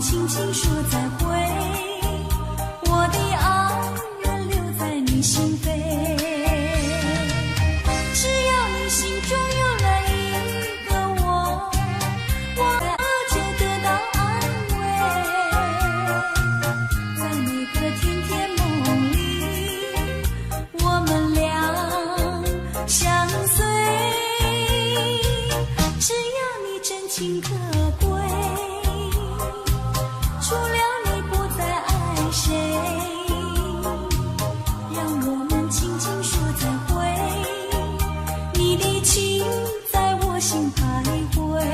轻轻说再会，我的爱人留在你心扉。只要你心中有了一个我，我就得到安慰。在每个甜甜梦里，我们俩相随。只要你真情可贵，除了你不再爱谁，让我们轻轻说再会，你的情在我心徘徊。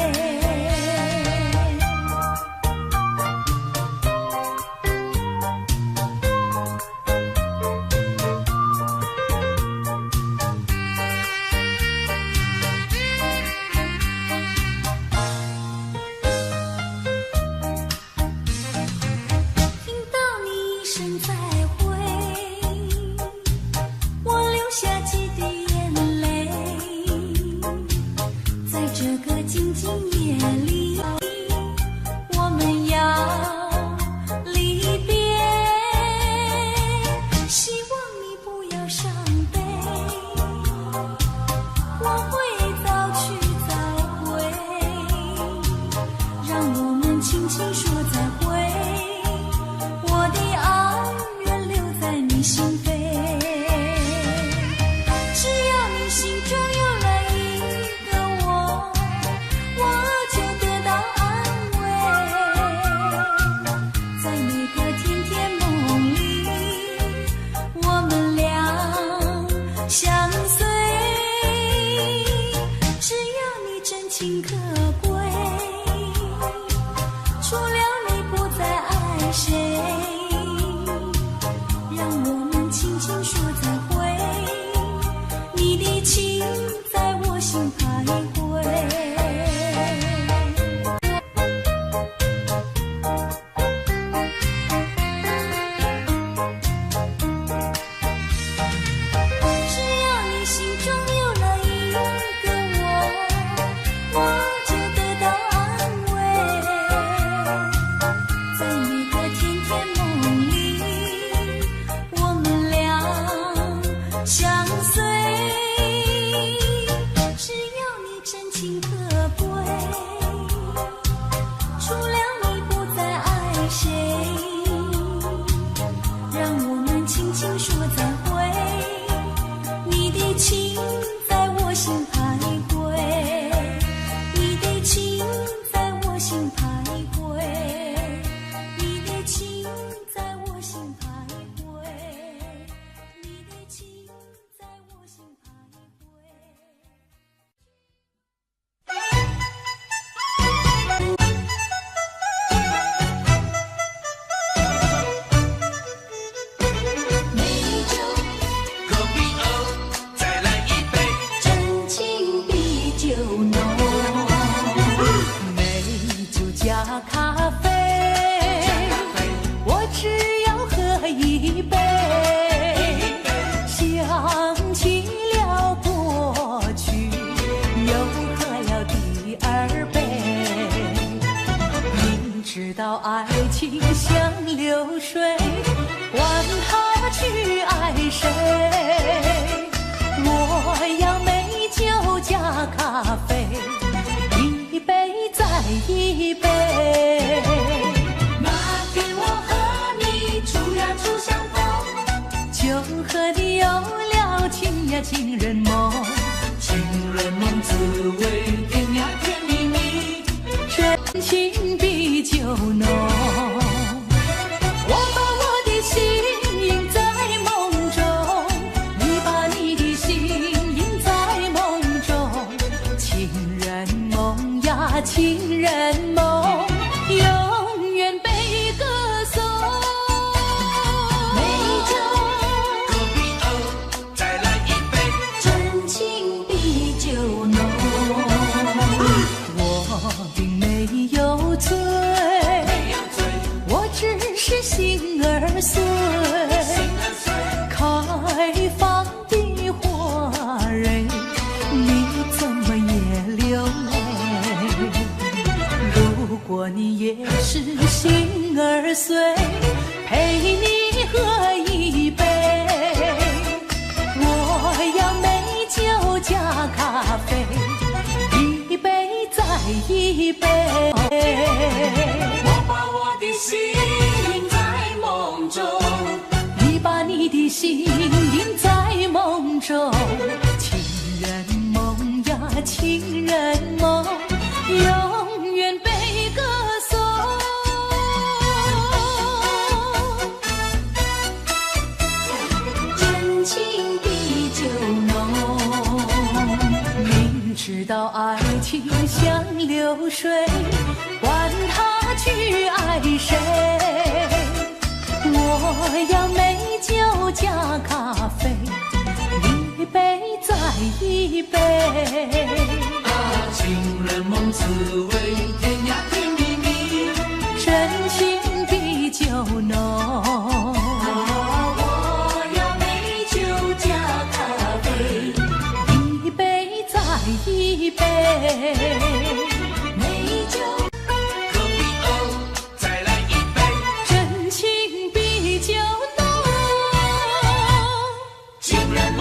过你也是心儿碎，陪你喝一杯。我要美酒加咖啡，一杯再一杯。我把我的心印在梦中，你把你的心印在梦中。情人梦呀，情人梦，永远被歌颂。真情比酒浓，明知道爱情像流水，管他去爱谁。我要美酒加咖啡，一杯再一杯。情人梦滋味，甜呀甜蜜蜜，真情比酒浓。我要美酒加咖啡，一杯再一杯。美酒可比哦，再来一杯，真情比酒浓。情人梦。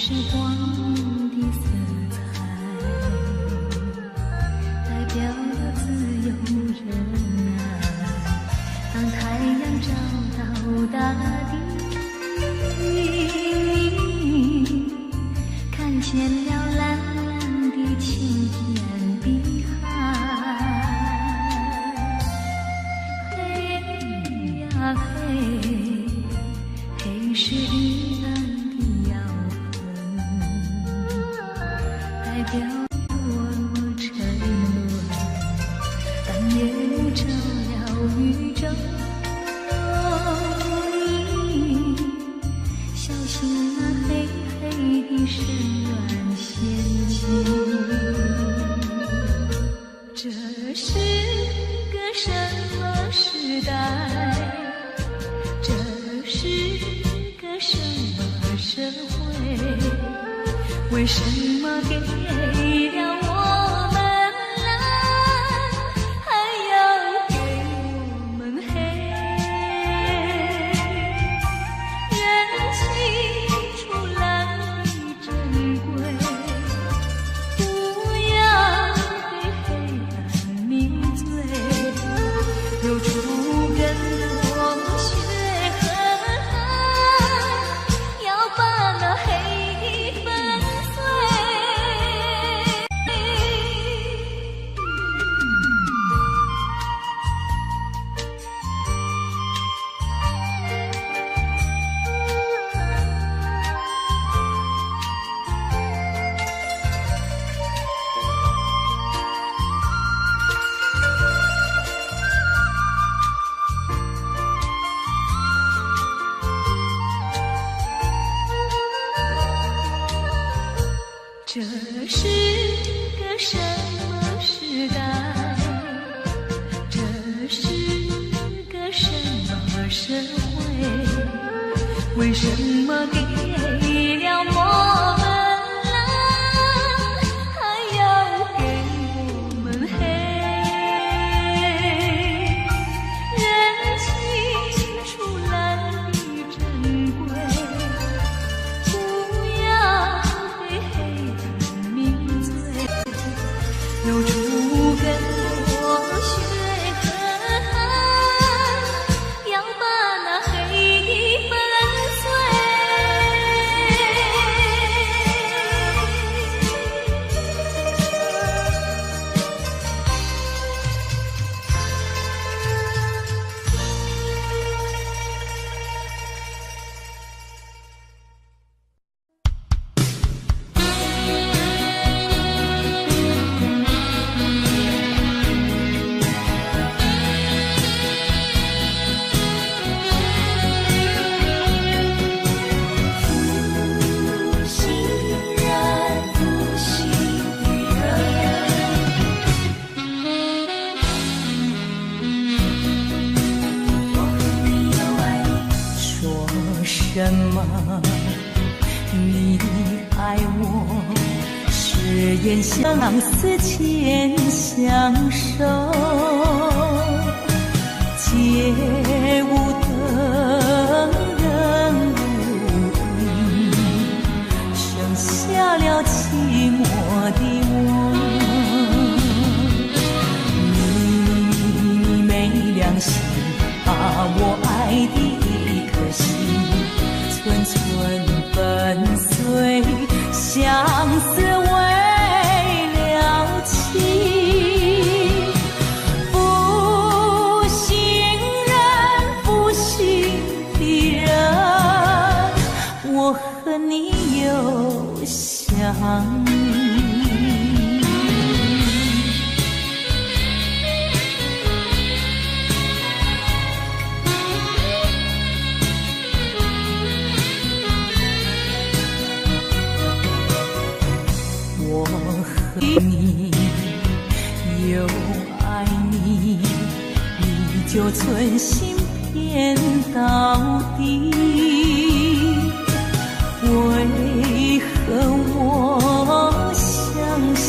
时光的色彩，代表了自由忍耐。当太阳照到大地，看见了蓝蓝的晴天碧海。嘿呀嘿，嘿是彼岸的摇代表我沉沦，当夜幕照了宇宙，小心那黑黑的深渊陷阱。这是个什么时代？这是个什么社会？为什么给了我们蓝，还要给我们黑？人情出来的珍贵，不要被黑暗迷醉，流出更多血痕，要把那黑粉这是个什么时代？这是个什么社会？为什么给了我们蓝，还要给我们黑？人情出来的珍贵，不要被黑暗迷醉，流出更多血痕，要把那黑粉碎。愿相思牵相守，街舞灯人无影，剩下了寂寞的我。你没良心，把我爱的一颗心寸寸粉碎，相思为了情。负心人，负心的人，我和你又相依。我和你又爱你，你就存心骗到底。为何我相信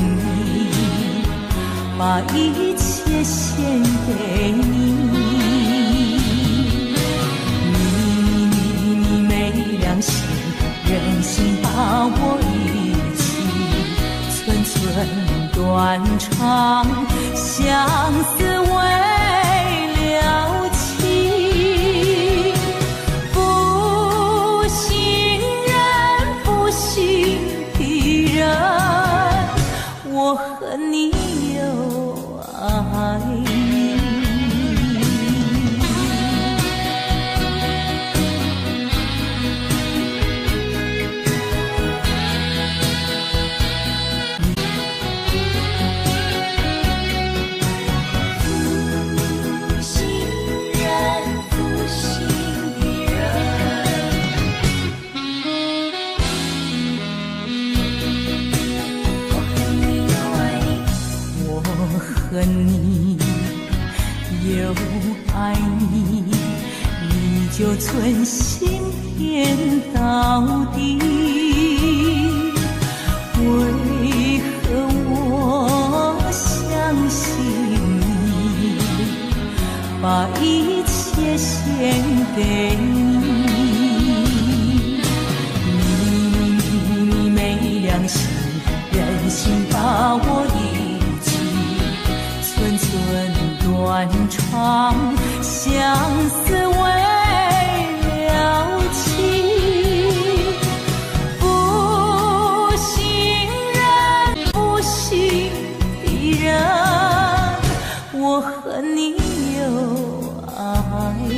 你，把一切献给你？你没良心，忍心把我遗弃，寸寸断肠，相思为了情。负心人，负心的人，我和你又爱你。和你又爱你，你就存心骗到底。为何我相信你，把一切献给你？你没良心，忍心把我遗弃，寸寸断肠，相思为了情。负心人，负心的人，我和你又爱你。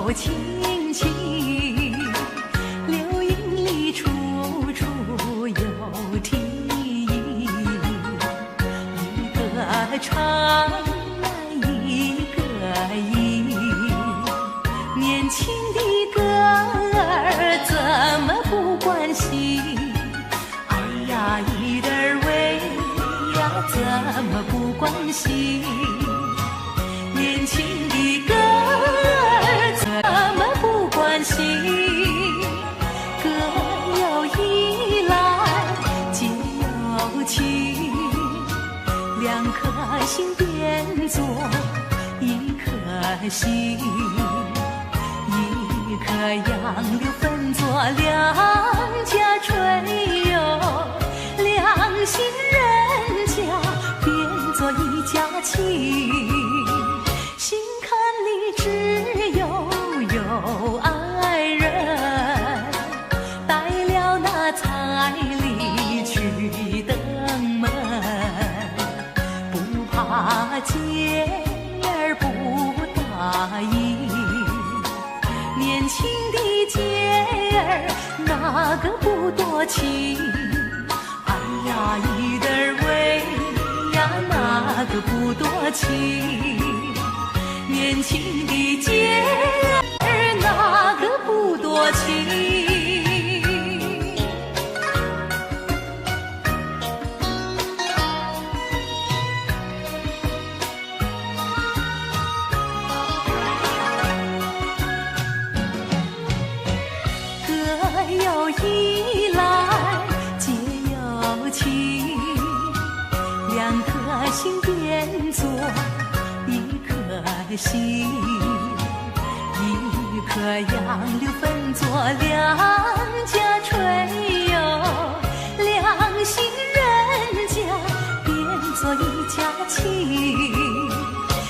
有亲戚，流云里处处有题，一个长来一个意，年轻的歌儿怎么不关心？哎呀，一点儿喂呀，怎么不关心？年轻的歌儿怎么不关心？歌有一来结有去，两颗心变作一颗心，一颗杨柳分作两家吹哟，两心人家变作一家亲。心坎里只有爱人，带了那彩礼去登门，不怕姐儿不答应。年轻的姐儿哪个不多情？哎呀，一点儿喂呀，哪个不多情？年轻的姐儿哪个不多情？歌有一来结有去，两颗心变作一颗心，一颗杨柳分作两家吹哟，两心人家变作一家亲。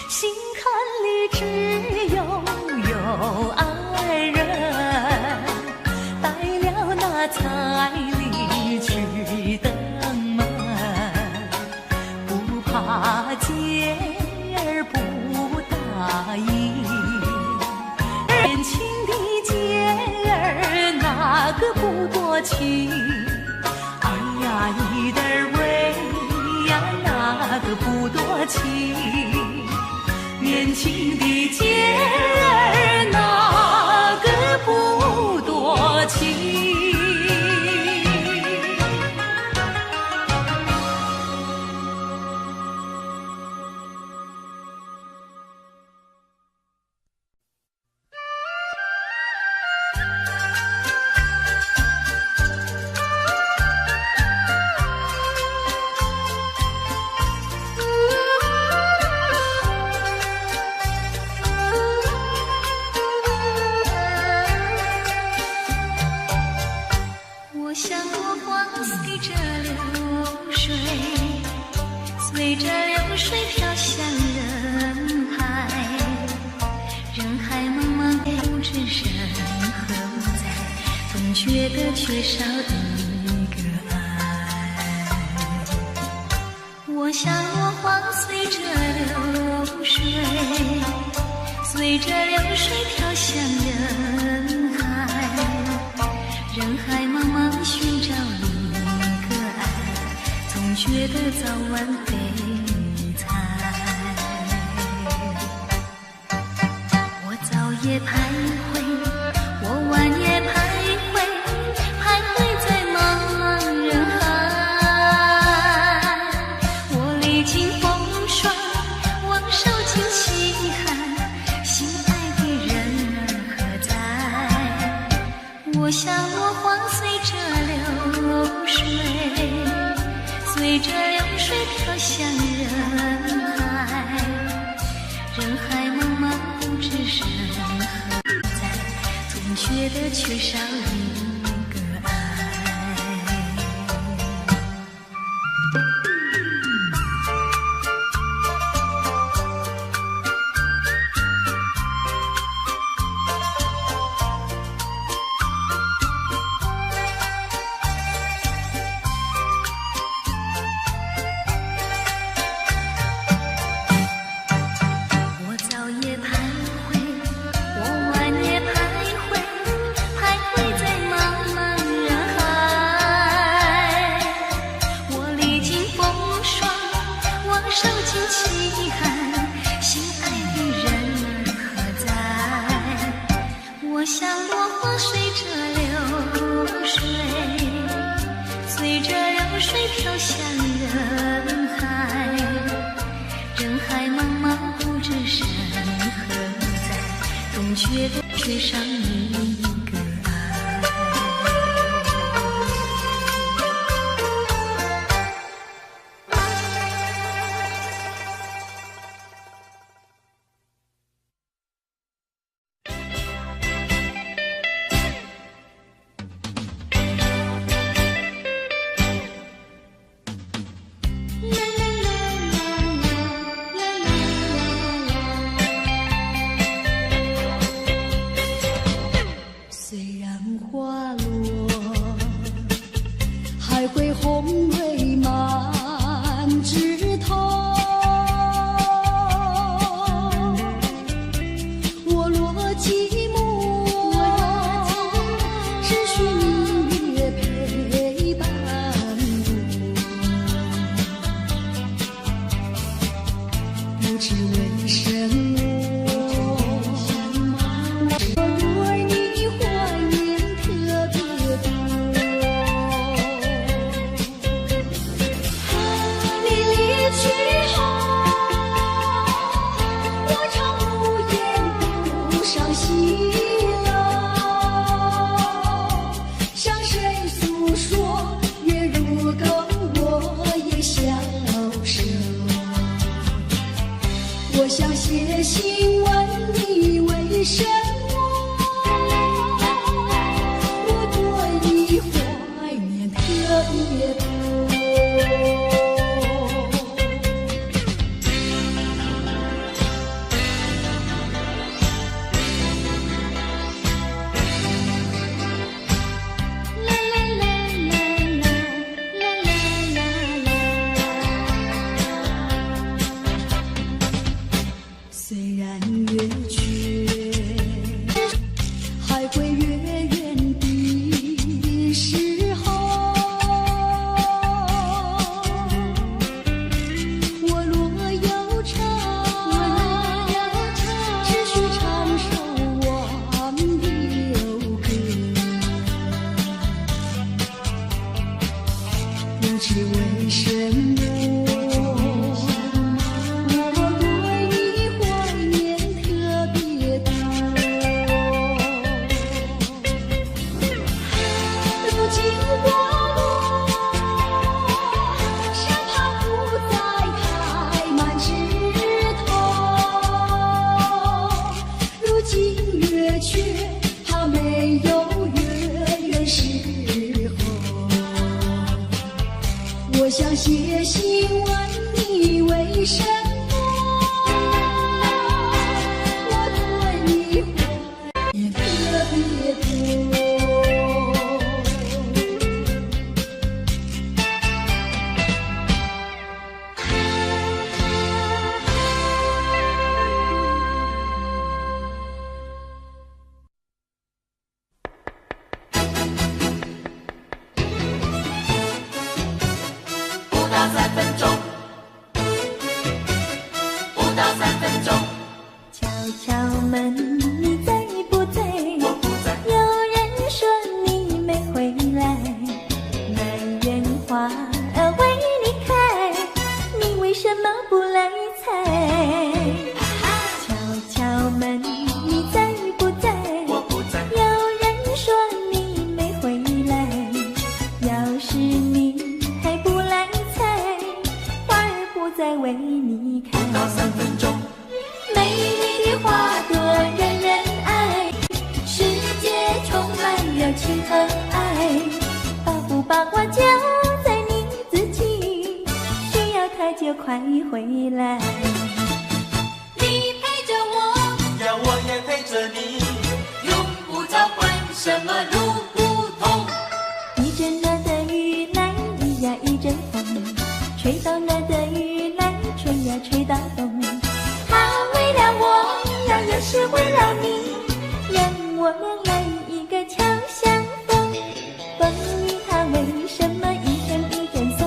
心坎里只有爱人，带了那彩礼去登门，不怕姐儿不答应。年轻的姐儿哪个不多情？哎呀，一点儿喂呀，哪个不多情？年轻的姐儿哪个不多情？我像落花随着流水，随着流水飘向人海，人海茫茫不知身何在，总觉得缺少一个爱。我像落花随着流水，随着流水飘向人海，人海茫茫寻找一个爱，总觉得早晚悲惨。我早夜徘徊，我晚夜徘徊，徘徊在茫茫人海。我历经风霜，我受尽稀罕，心爱的人儿何在？我像落花随着流水，随着流水飘向人海，人海茫茫不知身何在，总觉得缺少一个爱。我早夜徘徊，我晚夜却缺少你一个爱。虽然花落，还会红蕊满枝头。我若寂寞，只需明月陪伴我，不知为什么。我想写信问你为什么我对你怀念特别多。虽然月缺，还会月圆的时候，我若有唱，只需唱首忘忧歌，不知为什么。我想写信问你为什么我对你怀念特别多。3分钟，不到3分钟。敲敲门，你在不在？我不在。有人说你没回来，满园花儿为你开，你为什么不来采？敲敲门，你在不在？我不在。有人说你没回来，要是你还不来采，花儿不再为你开。不到3分钟，美丽的花朵人人爱，世界充满了情和爱，抱不抱我就在你自己，需要它就快回来。你陪着我，要我也陪着你，用不着管什么路不通。一阵热的雨来，一呀一阵风，吹到那的雨来，吹呀吹到东。它为了我，那也是为了你，让我俩来一个巧相逢。风雨它为什么一阵一阵送？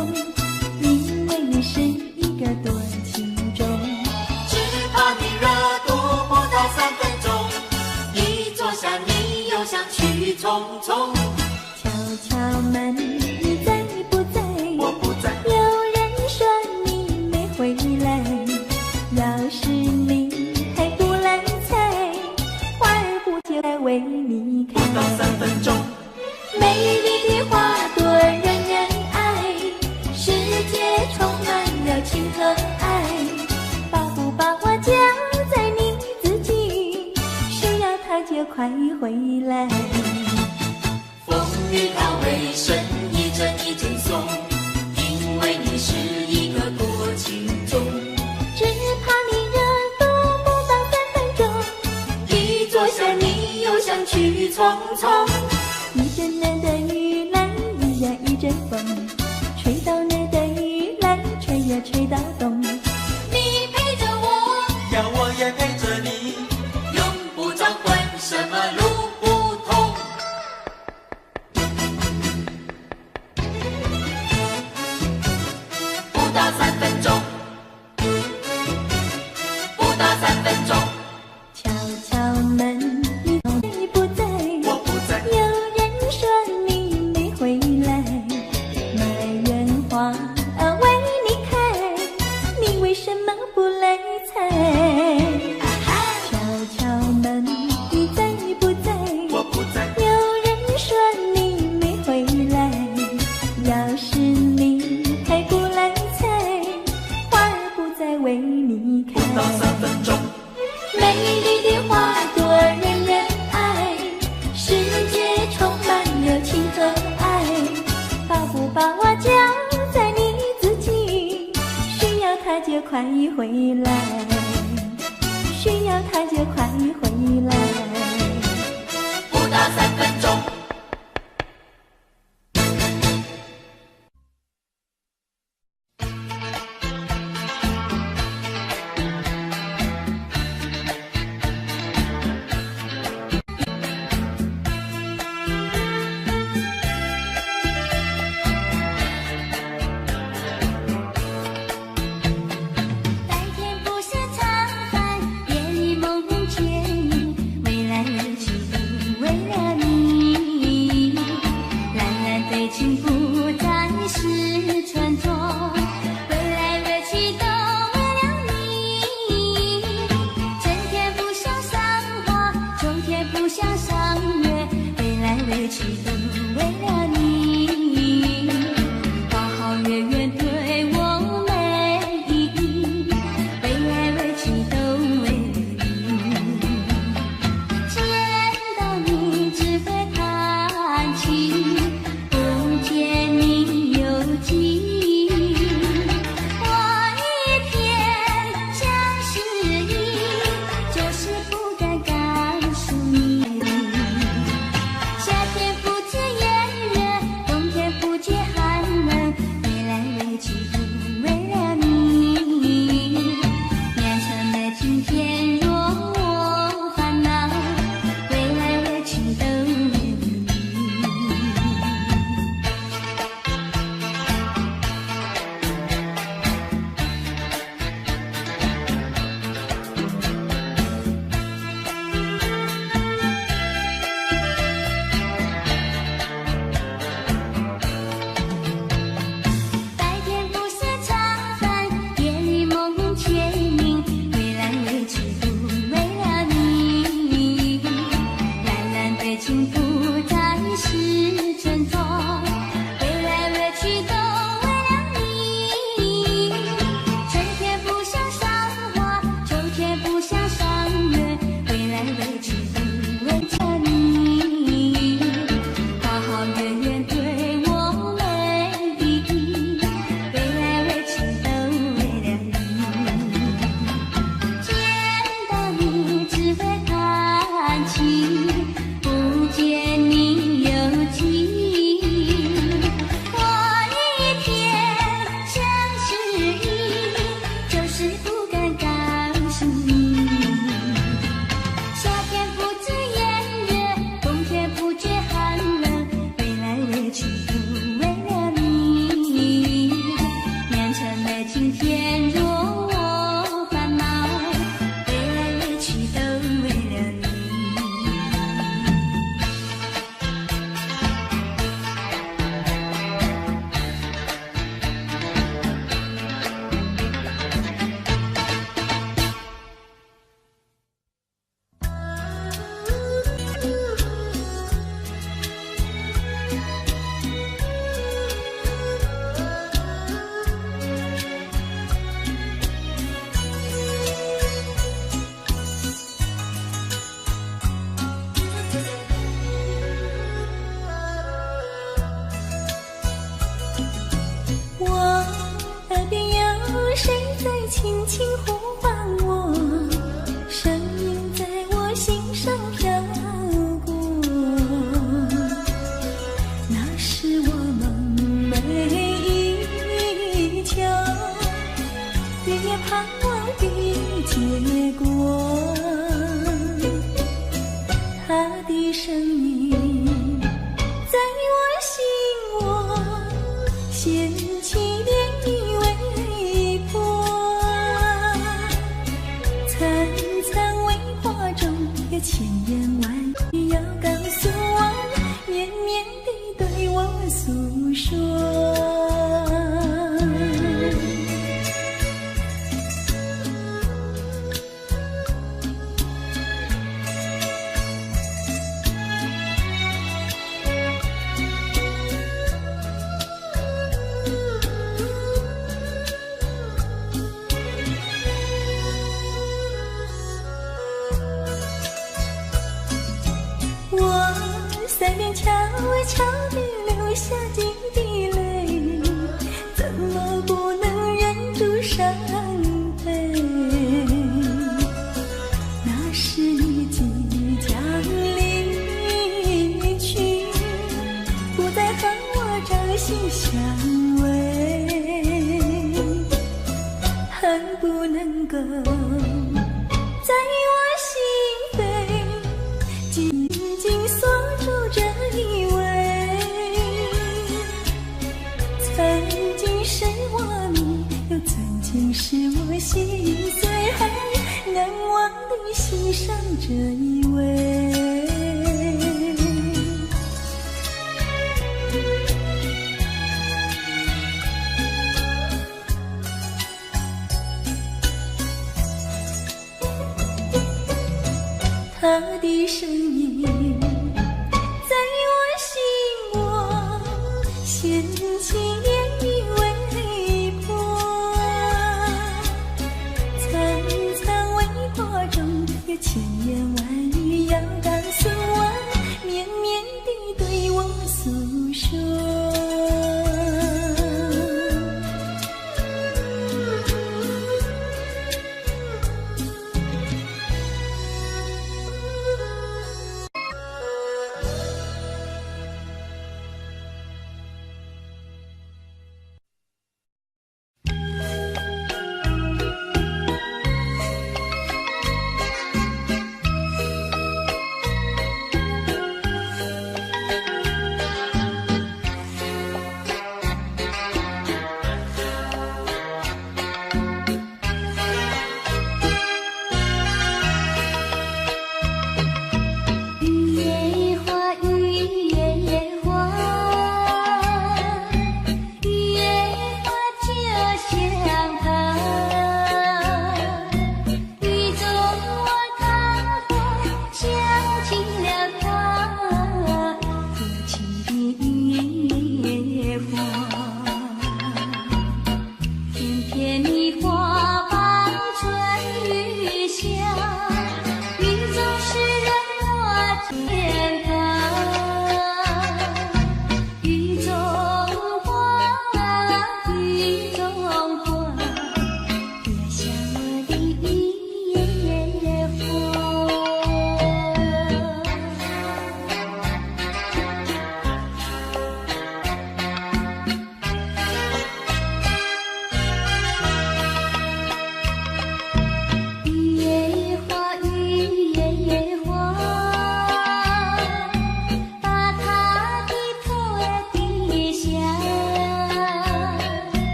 因为是一个多情种。只怕你热度不到3分钟，一坐下你又想去匆匆。敲敲门，你在不在？我不在。有人说你没回来，要是你还不来采，花儿就快回来。风雨它为生一阵一阵送，因为你是一个多情种。只怕你热度不到3分钟，一坐下你又想去匆匆。一阵冷的雨来，一呀一阵风，吹到冷的雨来，吹呀吹到冬。你陪着我，要我也陪着你，用不着问什么路不通。不到3分钟，不到3分钟。敲敲门，你不在，我不在。有人说你没回来，满园花为你开，你为什么不来采？敲敲门，你在不在？我不在。有人说你没回来，要是你还不来采，花儿不再为你开。不到3分钟，美丽的花朵人人爱，世界充满热情和爱。把不把我交在你自己，需要它就快回来，需要它就快回来。不到3分钟。白天不是常烦，夜里梦见你，未来的起步为了你，蓝蓝的情不再是传说，未来乐趣都为了你，春天不像赏花，秋天不像赏月，未来乐趣都为了你，花好月圆对我美丽，未来未去都为了你，见到你只会叹气，不见你有几，我一片相思意，就是不敢告诉你。夏天不知炎热，冬天不觉寒冷，未来未去都为了你，年成的今天若我烦恼，未来未去都为了你。白天不是常烦，夜里梦见你，未来未去都为了你，蓝蓝的情不再是存在，未来未去都为了你，春天不像赏花，秋天不像赏月，未来未去都为了你，花好月圆对我美丽，未来未去都为了你，见到你只会叹气，不见轻呼唤我，声音在我心上飘过。那是我梦寐以求，也盼望的结果。他的声音在我心窝掀起涟漪微波，层层微花中有千言万语要告诉我，绵绵地对我诉说。我腮边悄悄地流下几滴泪，怎么不能忍住伤悲？那是你即将离去，不再和我朝夕相偎，恨不能够在我心扉紧紧锁住这一位，曾经是我命，又曾经是我心碎，难忘地欣赏这一位。他的声音在我心窝掀起涟漪微波，层层微波中有千言万语要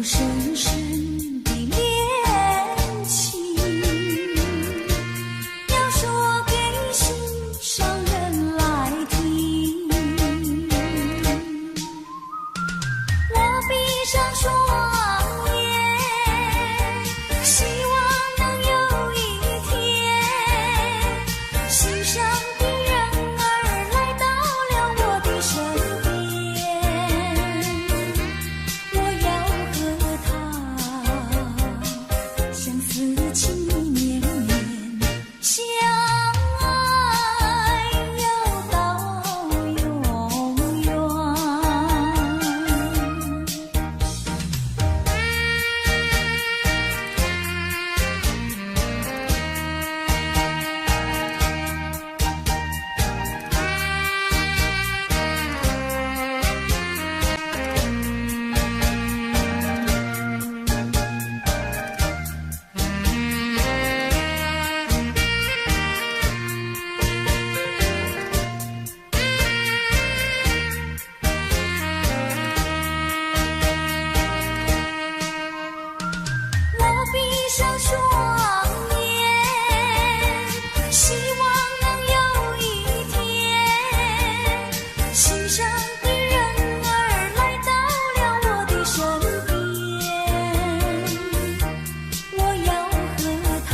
深深的恋情，要说给心上人来听。我闭上双眼，希望能有一天，心上的人儿来到了我的身边，我要和他相思情绵绵，相爱要到永远。我闭上双眼，希望能有一天，心上的人儿来到了我的身边，我要和他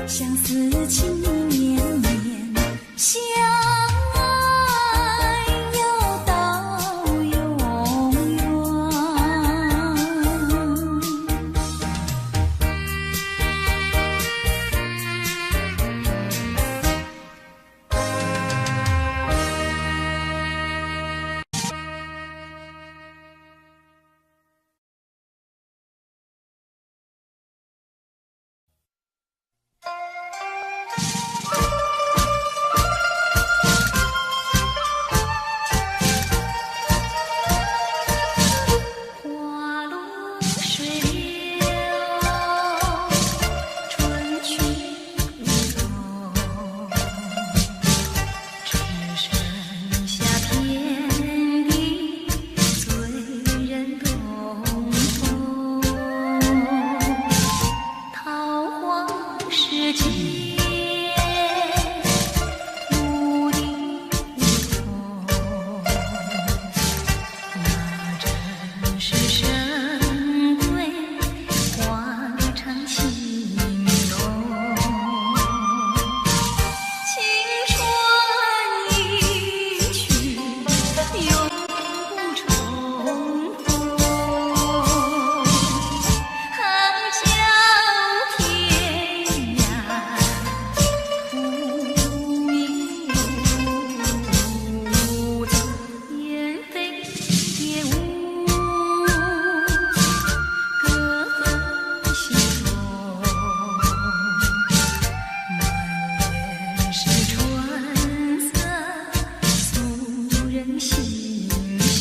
相思情绵绵，相爱要到永远。花落水流，春去无踪，只剩下天地醉人东风。桃花世间，无地无踪，那真是神鬼花里常情浓。青春一去永不重逢，海角天涯无影无踪，雁飞蝶舞，各分西东。满眼是春色，诉人心休。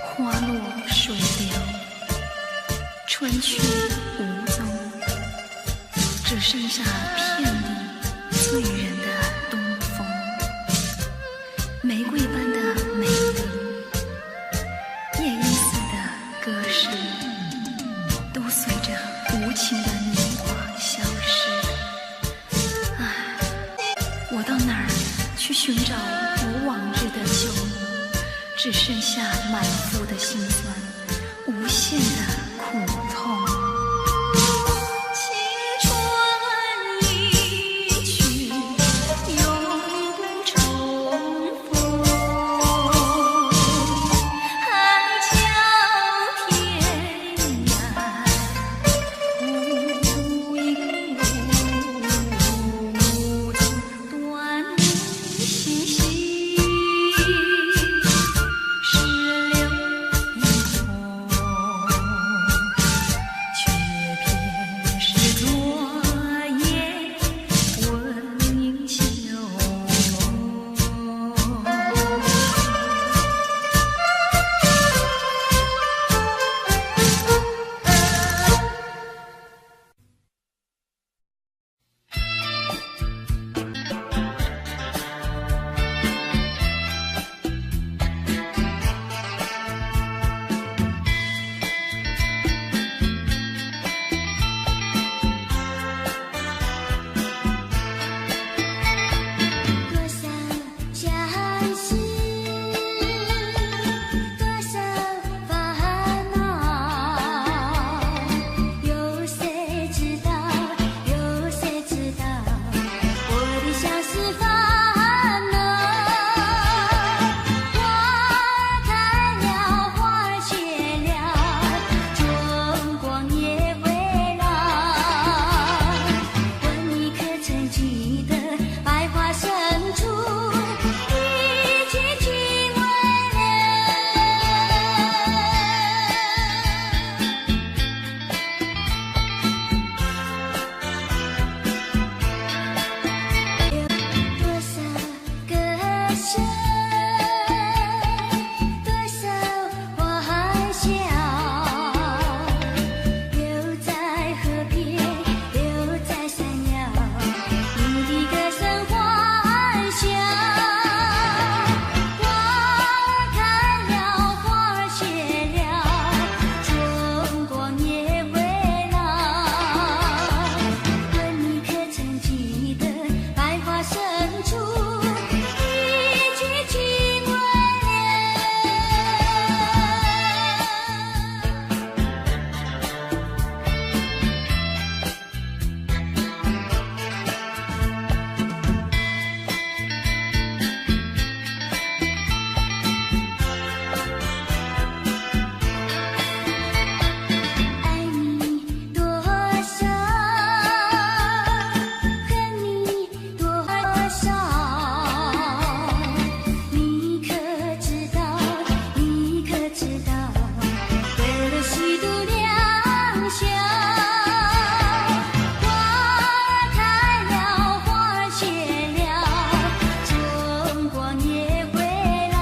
花落水流，春去无踪，只剩下片地醉人的东风。玫瑰般的美丽，夜莺似的歌声，都随着无情的年华消失。唉，我到哪儿去寻找我往日的旧梦？只剩下满腹的心酸，无限的苦痛。青春一去永不重逢，海角天涯无影无踪，断你心兮，石榴一丛。处，一句情未爱你多少，恨你多少，你可知道？你可知道？为了虚度良宵，花儿开了，花儿谢了，春光也会老。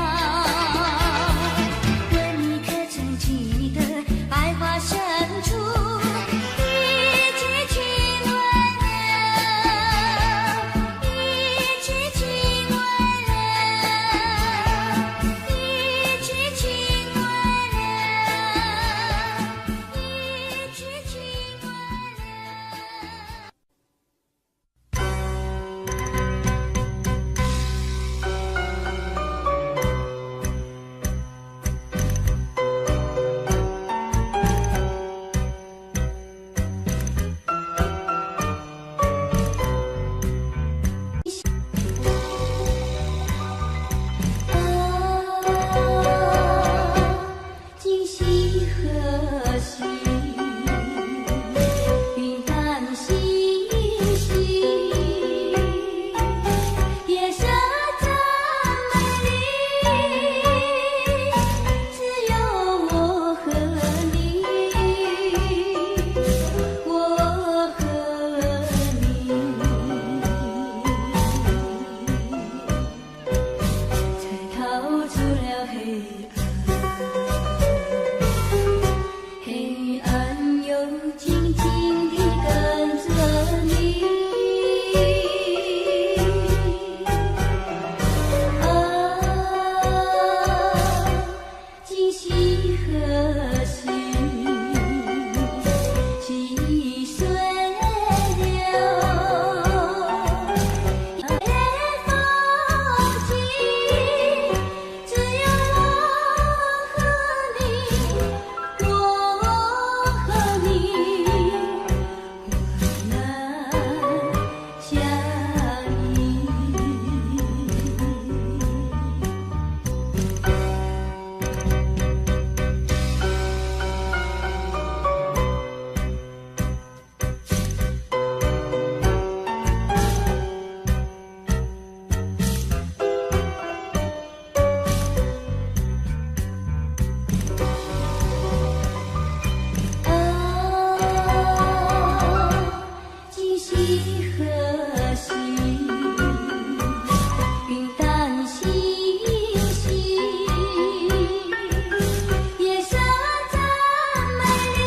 问你可曾记得百花深处，一句情未了，一句情未了，一句情未了，一句情未了。今夕何夕？云淡星稀，夜色真美丽，只有我和你，我和你，才逃出了黑暗。黑暗又静静地跟着你，今夕何夕？细水流，夜风起，只有我和你，我和你，患难相依。今夕何夕？云淡星稀，夜色真美丽，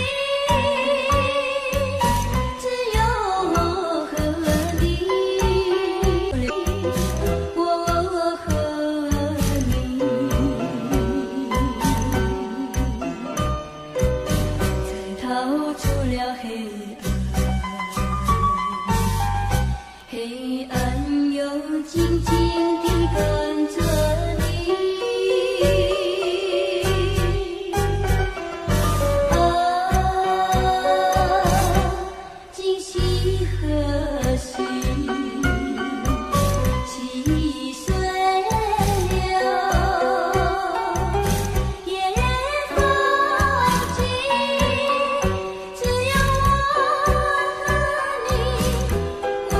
只有我和你，我和你，才逃出了黑暗。黑暗又静静地跟着你，今夕何夕？细水流，夜风起，只有我和你，我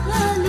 和你。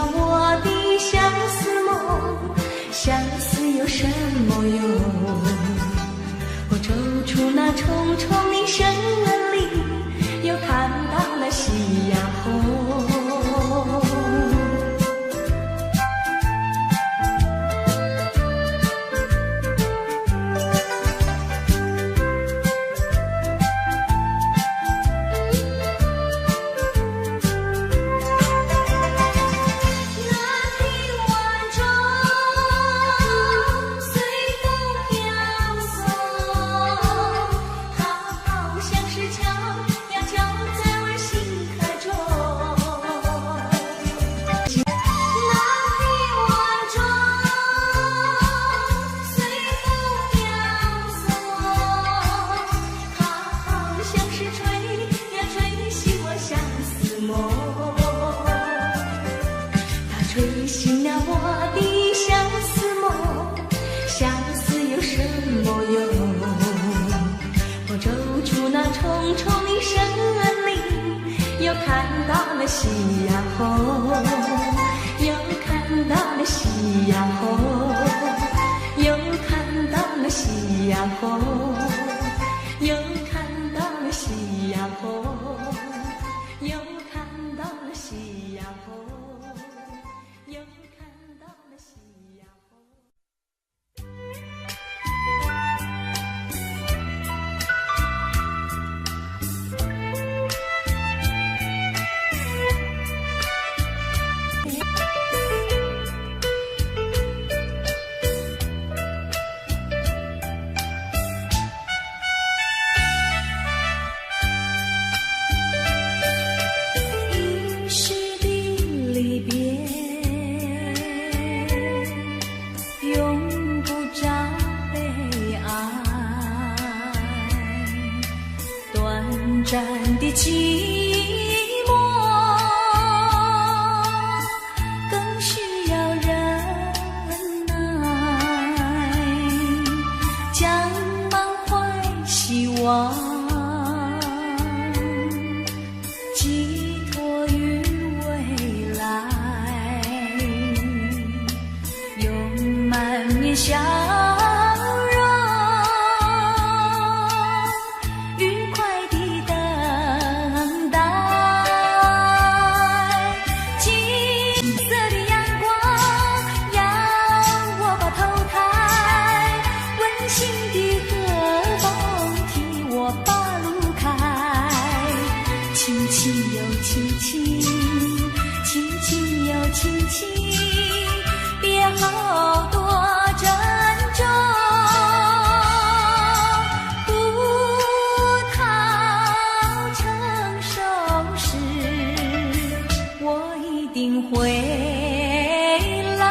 了我的相思梦，相思有什么用？我走出那重重的森林，又看到了夕阳红。吹醒了我的相思梦，相思有什么用？我走出那重重的森林，又看到了夕阳红，又看到了夕阳红，又看到了夕阳红，又看到了夕阳红，又看到了夕阳红。又看到了夕阳红。遗失的离别，用不着悲哀，短暂的寂寞更需要忍耐，将满怀希望寄托于未来，用满面笑容愉快地等待，金色的阳光让我把头抬，温馨的和风替我把路开，轻轻又轻轻，轻轻又轻轻，别好多珍重，不逃成熟时，我一定会来。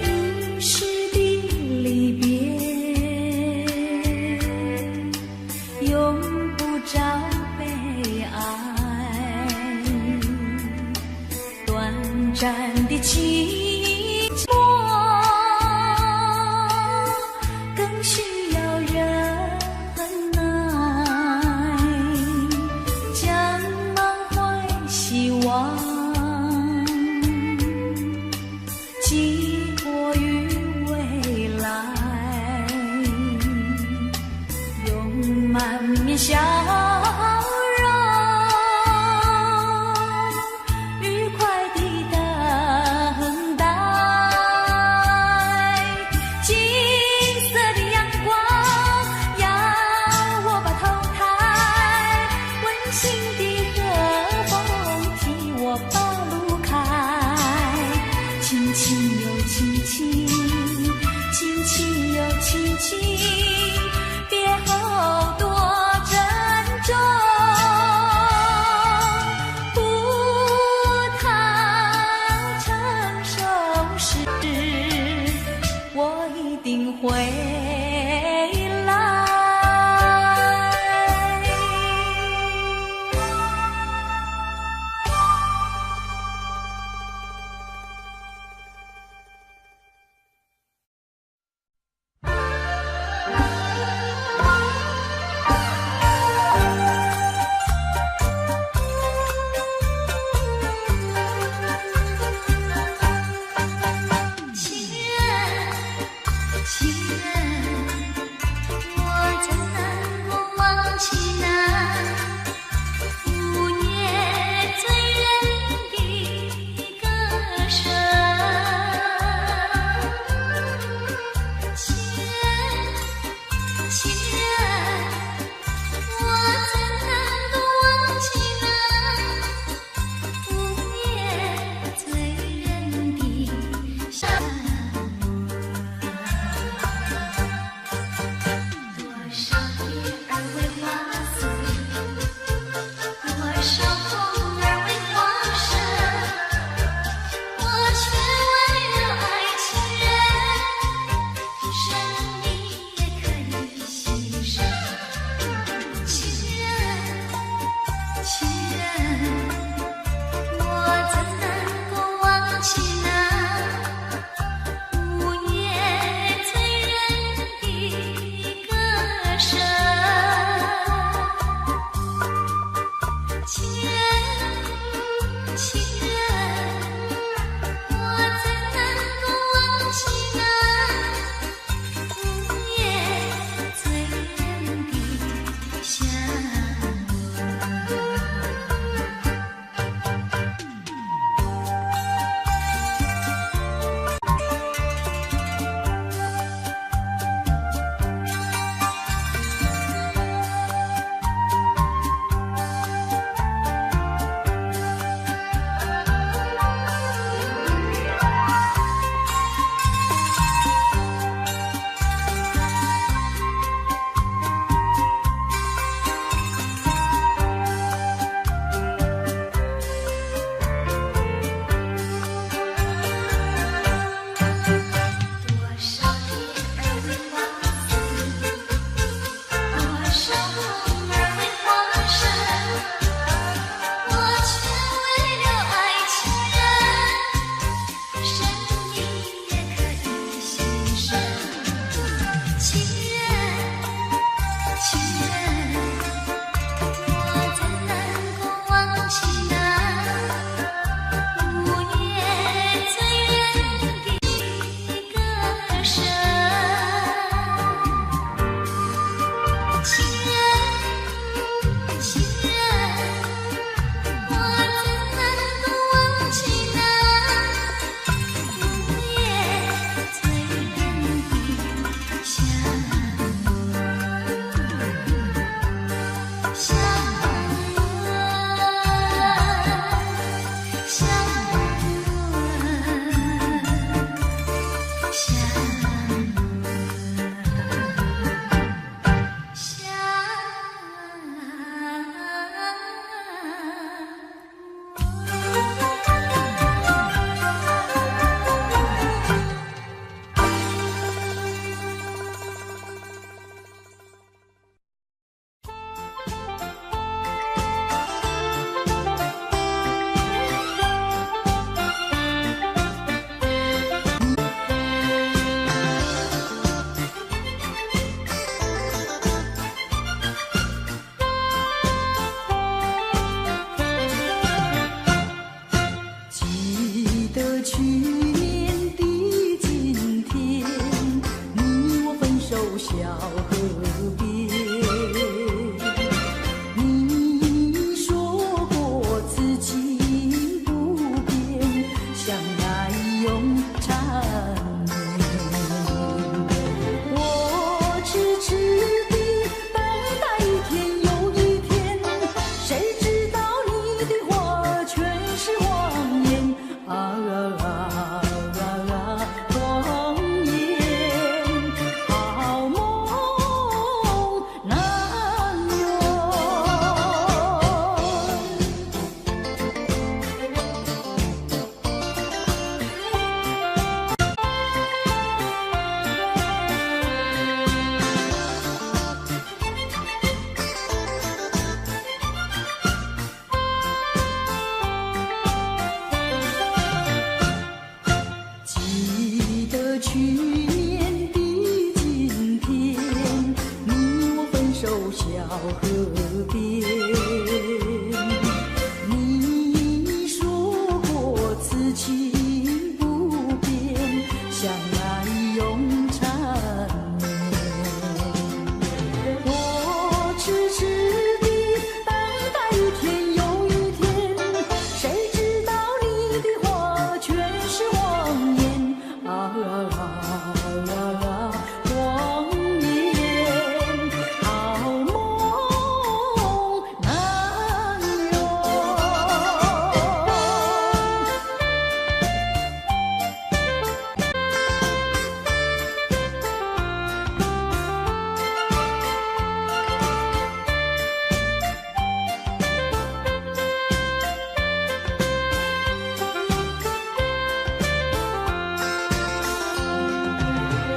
遗失的离别，用不着悲哀，短暂的寂寞更需要忍耐，将满怀希望寄托于未来，用满面笑容愉快地等待，金色的阳光要我把头抬，温馨的和风替我把路开，轻轻又轻轻，轻轻又轻轻，别好多珍重，不逃成熟时，我一定会来。记得去年的今天，你我分手小河边。你说过此情不变，相爱永缠绵。我痴痴地等待一天又一天，谁知道你的话全是谎言啊！谎言，好梦难圆。记得去年的今天，你我分手小河边。你说过此情不变，相爱永缠绵。我痴痴地等待一天又一天，谁知道你的话全是谎言啊！谎言，好梦难圆。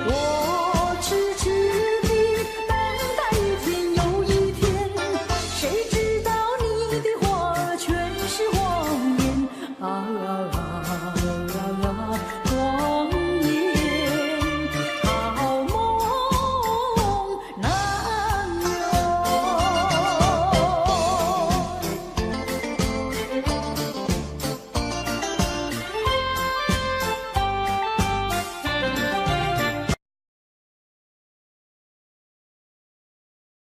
我痴痴地等待一天又一天，谁知道你的话全是谎言啊！